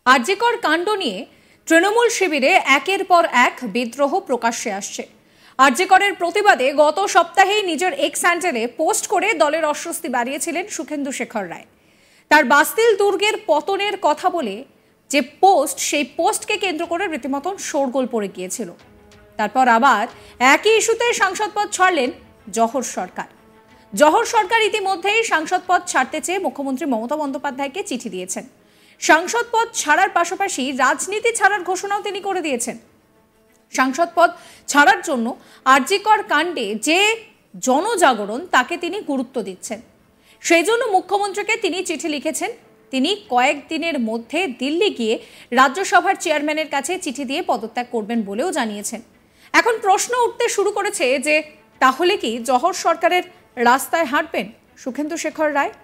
আরজিকর কাণ্ড নিয়ে তৃণমূল শিবিরে একের পর এক বিদ্রোহ প্রকাশ্যে আসছে। আরজিকরের প্রতিবাদে গত সপ্তাহেই নিজের এক্স হ্যান্ডেলে পোস্ট করে দলের অস্বস্তি বাড়িয়েছিলেন সুখেন্দু শেখর রায়। তার বাস্তিল দুর্গের পতনের কথা বলে যে পোস্ট, সেই পোস্টকে কেন্দ্র করে রীতিমতন শোরগোল পড়ে গিয়েছিল। তারপর আবার একই ইস্যুতে সাংসদ পদ ছাড়লেন জহর সরকার। জহর সরকার ইতিমধ্যেই সাংসদ পদ ছাড়তে চেয়ে মুখ্যমন্ত্রী মমতা বন্দ্যোপাধ্যায়কে চিঠি দিয়েছেন। সাংসদ পদ ছাড়ার পাশাপাশি রাজনীতি ছাড়ার ঘোষণাও তিনি করে দিয়েছেন। সাংসদ পদ ছাড়ার জন্য আরজিকর কাণ্ডে যে জনজাগরণ, তাকে তিনি গুরুত্ব দিচ্ছেন। সেই জন্য মুখ্যমন্ত্রীকে তিনি চিঠি লিখেছেন। তিনি কয়েকদিনের মধ্যে দিল্লি গিয়ে রাজ্যসভার চেয়ারম্যানের কাছে চিঠি দিয়ে পদত্যাগ করবেন বলেও জানিয়েছেন। এখন প্রশ্ন উঠতে শুরু করেছে যে তাহলে কি জহর সরকারের রাস্তায় হাঁটবেন সুখেন্দু শেখর রায়?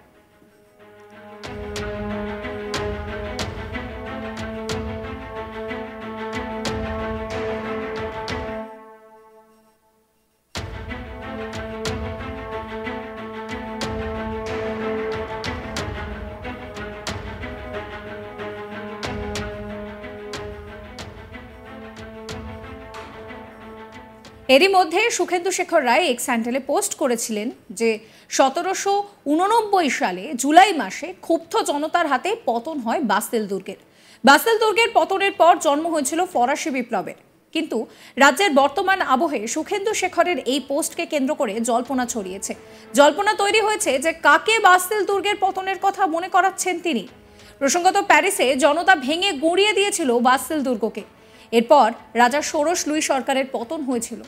এরই মধ্যে সুখেন্দু শেখর রায় এক্স হ্যান্ডেলে পোস্ট করেছিলেন যে 1789 সালে জুলাই মাসে ক্ষুব্ধ জনতার হাতে পতন হয় বাস্তিল দুর্গের। বাস্তিল দুর্গের পতনের পর জন্ম হয়েছিল ফরাসি বিপ্লবের। কিন্তু রাজ্যের বর্তমান আবহে সুখেন্দু শেখরের এই পোস্টকে কেন্দ্র করে জল্পনা ছড়িয়েছে। জল্পনা তৈরি হয়েছে যে কাকে বাস্তিল দুর্গের পতনের কথা মনে করাচ্ছেন তিনি। প্রসঙ্গত, প্যারিসে জনতা ভেঙে গুঁড়িয়ে দিয়েছিল বাস্তিল দুর্গকে। এরপর রাজা ষোড়শ লুই সরকারের পতন হয়েছিল।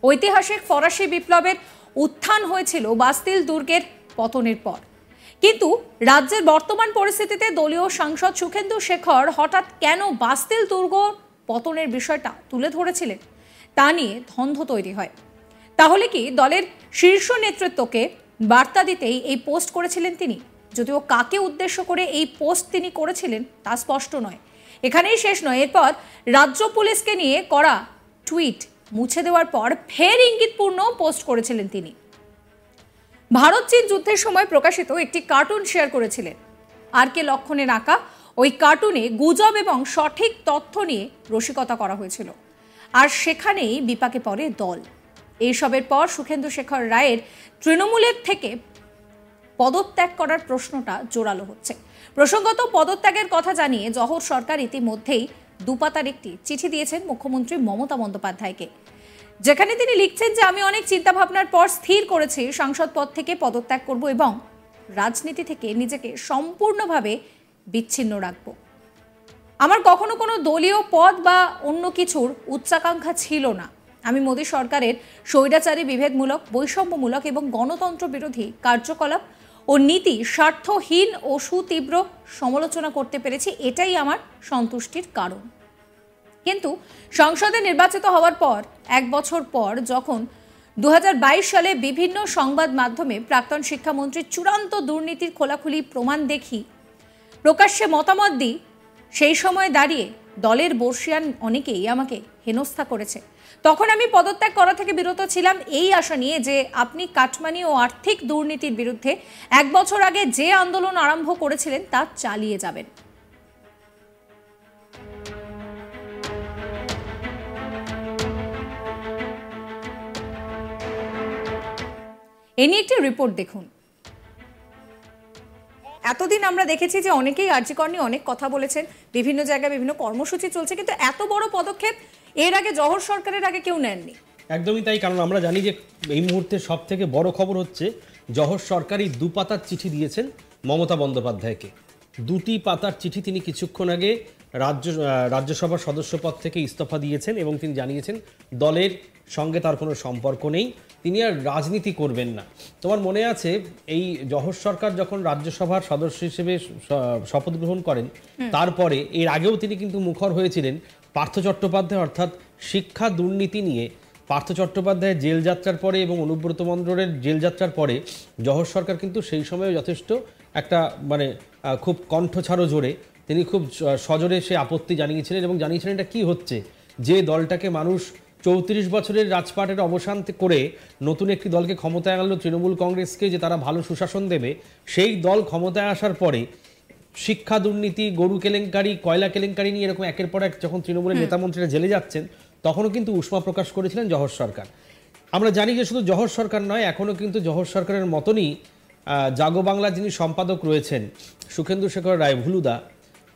ঐতিহাসিক ফরাসি বিপ্লবের উত্থান হয়েছিল বাস্তিল দুর্গের পতনের পর। কিন্তু রাজ্যের বর্তমান পরিস্থিতিতে দলীয় সাংসদ সুখেন্দু শেখর হঠাৎ কেন বাস্তিল দুর্গ পতনের বিষয়টা তুলে ধরেছিলেন, তা নিয়ে দ্বন্দ্ব তৈরি হয়। তাহলে কি দলের শীর্ষ নেতৃত্বকে বার্তা দিতেই এই পোস্ট করেছিলেন তিনি? যদিও কাকে উদ্দেশ্য করে এই পোস্ট তিনি করেছিলেন তা স্পষ্ট নয়। এখানেই শেষ নয়, এরপর রাজ্য পুলিশকে নিয়ে করা টুইট মুছে দেওয়ার পর ফের ইঙ্গিতপূর্ণ পোস্ট করেছিলেন তিনি। ভারত চীন যুদ্ধের সময় প্রকাশিত একটি কার্টুন শেয়ার করেছিলেন। আর কে লক্ষণের আঁকা ওই কার্টুনে গুজব এবং সঠিক তথ্য নিয়ে রসিকতা করা হয়েছিল, আর সেখানেই বিপাকে পড়ে দল। এইসবের পর সুখেন্দু শেখর রায়ের তৃণমূলের থেকে পদত্যাগ করার প্রশ্নটা জোরালো হচ্ছে। প্রসঙ্গত, পদত্যাগের কথা জানিয়ে জহর সরকার ইতিমধ্যেই দুপাতার একটি চিঠি দিয়েছেন মুখ্যমন্ত্রী মমতা বন্দ্যোপাধ্যায়কে, যেখানে তিনি লিখছেন যে আমি অনেক চিন্তা ভাবনার পর স্থির করেছি সাংসদ পদ থেকে পদত্যাগ করব এবং রাজনীতি থেকে নিজেকে সম্পূর্ণভাবে বিচ্ছিন্ন রাখব। আমার কখনো কোনো দলীয় পদ বা অন্য কিছুর উচ্চাকাঙ্ক্ষা ছিল না। আমি মোদী সরকারের স্বৈরাচারী, বিভেদমূলক, বৈষম্যমূলক এবং গণতন্ত্র বিরোধী কার্যকলাপ ও নীতি স্বার্থহীন ও সুতীব্র সমালোচনা করতে পেরেছি, এটাই আমার সন্তুষ্টির কারণ। কিন্তু সংসদে নির্বাচিত হওয়ার পর 1 বছর পর যখন 2022 সালে বিভিন্ন সংবাদ মাধ্যমে প্রাক্তন শিক্ষামন্ত্রীর চূড়ান্ত দুর্নীতির খোলাখুলি প্রমাণ দেখি, প্রকাশ্যে মতামত দিই, সেই সময় দাঁড়িয়ে দলের বর্ষিয়ান অনেকেই আমাকে হেনস্থা করেছে। তখন আমি পদত্যাগ করা থেকে বিরত ছিলাম এই আশা নিয়ে যে আপনি কাটমানি ও আর্থিক দুর্নীতির বিরুদ্ধে 1 বছর আগে যে আন্দোলন আরম্ভ করেছিলেন তা চালিয়ে যাবেন। এ নিয়ে একটি রিপোর্ট দেখুন। এতদিন আমরা দেখেছি যে অনেকেই আরজিকর নিয়ে অনেক কথা বলেছেন, বিভিন্ন জায়গায় বিভিন্ন কর্মসূচি চলছে, কিন্তু এত বড় পদক্ষেপ এর আগে জহর সরকারের আগে কেউ নেননি। একদমই তাই, কারণ আমরা জানি যে এই মুহূর্তে সব থেকে বড় খবর হচ্ছে জহর সরকারই 2 পাতার চিঠি দিয়েছেন মমতা বন্দ্যোপাধ্যায়কে। 2টি পাতার চিঠি তিনি কিছুক্ষণ আগে রাজ্যসভার সদস্য পদ থেকে ইস্তফা দিয়েছেন এবং তিনি জানিয়েছেন দলের সঙ্গে তার কোনো সম্পর্ক নেই, তিনি আর রাজনীতি করবেন না। তোমার মনে আছে এই জহর সরকার যখন রাজ্যসভার সদস্য হিসেবে শপথ গ্রহণ করেন, তারপরে এর আগেও তিনি কিন্তু মুখর হয়েছিলেন পার্থ চট্টোপাধ্যায়, অর্থাৎ শিক্ষা দুর্নীতি নিয়ে। পার্থ চট্টোপাধ্যায়ের জেল যাত্রার পরে এবং অনুব্রত মণ্ডলের জেল যাত্রার পরে জহর সরকার কিন্তু সেই সময় যথেষ্ট একটা খুব কণ্ঠছাড়ো জোরে তিনি খুব সজোরে সে আপত্তি জানিয়েছিলেন এবং জানিয়েছিলেন এটা কী হচ্ছে, যে দলটাকে মানুষ 34 বছরের রাজপাটের অবসান করে নতুন একটি দলকে ক্ষমতায় আনলো তৃণমূল কংগ্রেসকে, যে তারা ভালো সুশাসন দেবে, সেই দল ক্ষমতায় আসার পরে শিক্ষা দুর্নীতি, গরু কেলেঙ্কারি, কয়লা কেলেঙ্কারি নিয়ে এরকম একের পর এক যখন তৃণমূলের নেতামন্ত্রীরা জেলে যাচ্ছেন, তখনও কিন্তু উষ্মা প্রকাশ করেছিলেন জহর সরকার। আমরা জানি যে শুধু জহর সরকার নয়, এখনও কিন্তু জহর সরকারের মতনই জাগো বাংলা যিনি সম্পাদক রয়েছেন সুখেন্দু শেখর রায় ভুলুদা,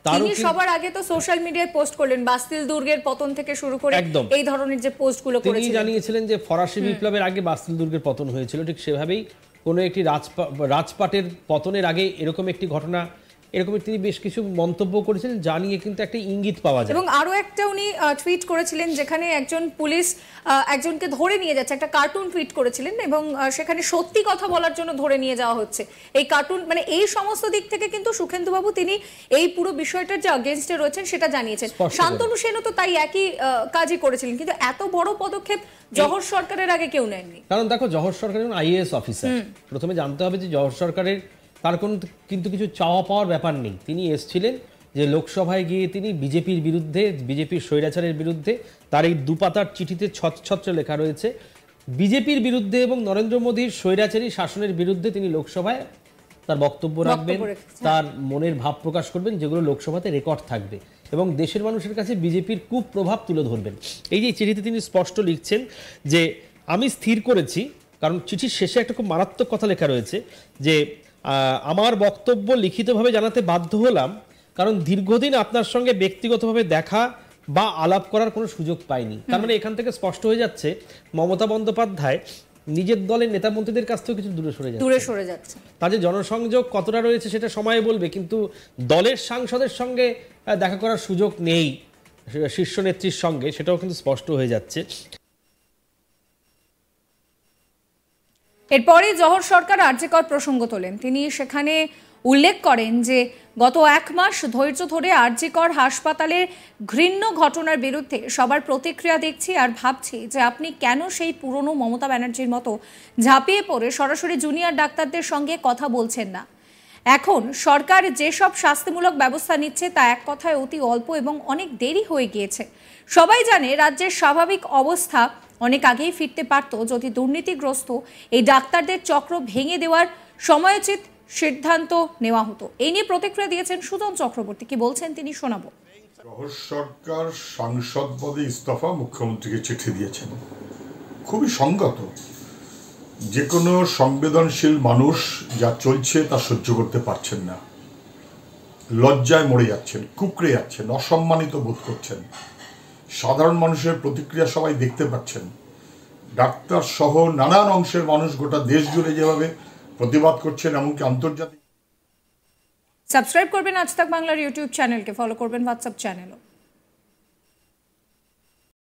তিনি সবার আগে তো সোশ্যাল মিডিয়ায় পোস্ট করলেন বাস্তিল দুর্গের পতন থেকে শুরু করে এই ধরনের যে পোস্টগুলো করেছিলেন। তিনি জানিয়েছিলেন যে ফরাসি বিপ্লবের আগে বাস্তিল দুর্গের পতন হয়েছিল, ঠিক সেভাবেই কোনো একটি রাজপাটের পতনের আগে এরকম একটি ঘটনা, এরকম তিনি বেশ কিছু মন্তব্য করেছিলেন, যা নিয়ে কিন্তু একটা ইঙ্গিত পাওয়া যায়। এবং আরো একটা উনি টুইট করেছিলেন যেখানে একজন পুলিশ একজনকে ধরে নিয়ে যাচ্ছে, একটা কার্টুন টুইট করেছিলেন এবং সেখানে সত্যি কথা বলার জন্য ধরে নিয়ে যাওয়া হচ্ছে। এই কার্টুন মানে এই সমস্ত দিক থেকে কিন্তু সুখেন্দু বাবু তিনি এই পুরো বিষয়টার যে অগেইনস্টে রয়েছেন সেটা জানিয়েছেন। শান্তনু সেনও তো তাই একই কাজই করেছিলেন, কিন্তু এত বড় পদক্ষেপ জহর সরকারের আগে কেউ নেননি। কারণ দেখো, জহর সরকার আইএএস অফিসার, প্রথমে জানতে হবে যে জহর সরকারের তার কিন্তু কিছু চাওয়া পাওয়ার ব্যাপার নেই। তিনি এসেছিলেন যে লোকসভায় গিয়ে তিনি বিজেপির বিরুদ্ধে, বিজেপির স্বৈরাচারের বিরুদ্ধে, তার এই দুপাতার চিঠিতে ছত্রে লেখা রয়েছে বিজেপির বিরুদ্ধে এবং নরেন্দ্র মোদীর স্বৈরাচারী শাসনের বিরুদ্ধে তিনি লোকসভায় তার বক্তব্য রাখবেন, তার মনের ভাব প্রকাশ করবেন, যেগুলো লোকসভাতে রেকর্ড থাকবে এবং দেশের মানুষের কাছে বিজেপির কুপ্রভাব তুলে ধরবেন। এই যে চিঠিতে তিনি স্পষ্ট লিখছেন যে আমি স্থির করেছি, কারণ চিঠির শেষে একটা খুব মারাত্মক কথা লেখা রয়েছে যে আমার বক্তব্য লিখিতভাবে জানাতে বাধ্য হলাম কারণ দীর্ঘদিন আপনার সঙ্গে ব্যক্তিগতভাবে দেখা বা আলাপ করার কোনো সুযোগ পাইনি। তার মানে এখান থেকে স্পষ্ট হয়ে যাচ্ছে মমতা বন্দ্যোপাধ্যায় নিজের দলের নেতা মন্ত্রীদের কাছ থেকে কিছু দূরে সরে যাচ্ছে। তাদের জনসংযোগ কতটা রয়েছে সেটা সময় বলবে, কিন্তু দলের সাংসদের সঙ্গে দেখা করার সুযোগ নেই শীর্ষ নেত্রীর সঙ্গে, সেটাও কিন্তু স্পষ্ট হয়ে যাচ্ছে। এরপরে জহর সরকার আরজিকর প্রসঙ্গ তোলেন। তিনি সেখানে উল্লেখ করেন যে গত 1 মাস ধৈর্য ধরে আরজিকর হাসপাতালের ঘৃণ্য ঘটনার বিরুদ্ধে সবার প্রতিক্রিয়া দেখছি আর ভাবছি যে আপনি কেন সেই পুরনো মমতা ব্যানার্জির মতো ঝাঁপিয়ে পড়ে সরাসরি জুনিয়র ডাক্তারদের সঙ্গে কথা বলছেন না। এখন সরকার যেসব শাস্তিমূলক ব্যবস্থা নিচ্ছে তা এক কথায় অতি অল্প এবং অনেক দেরি হয়ে গিয়েছে। সবাই জানে রাজ্যের স্বাভাবিক অবস্থা অনেক আগেই ফিরতে পারত যদি দুর্নীতিগ্রস্ত এই ডাক্তারদের চক্র ভেঙে দেওয়ার সময়োচিত সিদ্ধান্ত নেওয়া হতো। এই নিয়ে প্রতিক্রিয়া দিয়েছেন সুজন চক্রবর্তী, কি বলছেন তিনি শোনাবো। জহর সরকার সাংসদ পদে ইস্তফা মুখ্যমন্ত্রীকে চিঠি দিয়েছেন, খুবই সঙ্গত। যে কোনো সংবেদনশীল মানুষ যা চলছে তা সহ্য করতে পারছেন না, লজ্জায় মরে যাচ্ছেন, কুঁকড়ে যাচ্ছেন, অসম্মানিত বোধ করছেন। সাধারণ মানুষের প্রতিক্রিয়া সবাই দেখতে পাচ্ছেন। ডাক্তার সহ নানান অংশের মানুষ গোটা দেশ জুড়ে যেভাবে প্রতিবাদ করছেন, এমনকি আন্তর্জাতিক। সাবস্ক্রাইব করবেন আজ তাক বাংলার ইউটিউব চ্যানেলকে, ফলো করবেন হোয়াটসঅ্যাপ চ্যানেলও।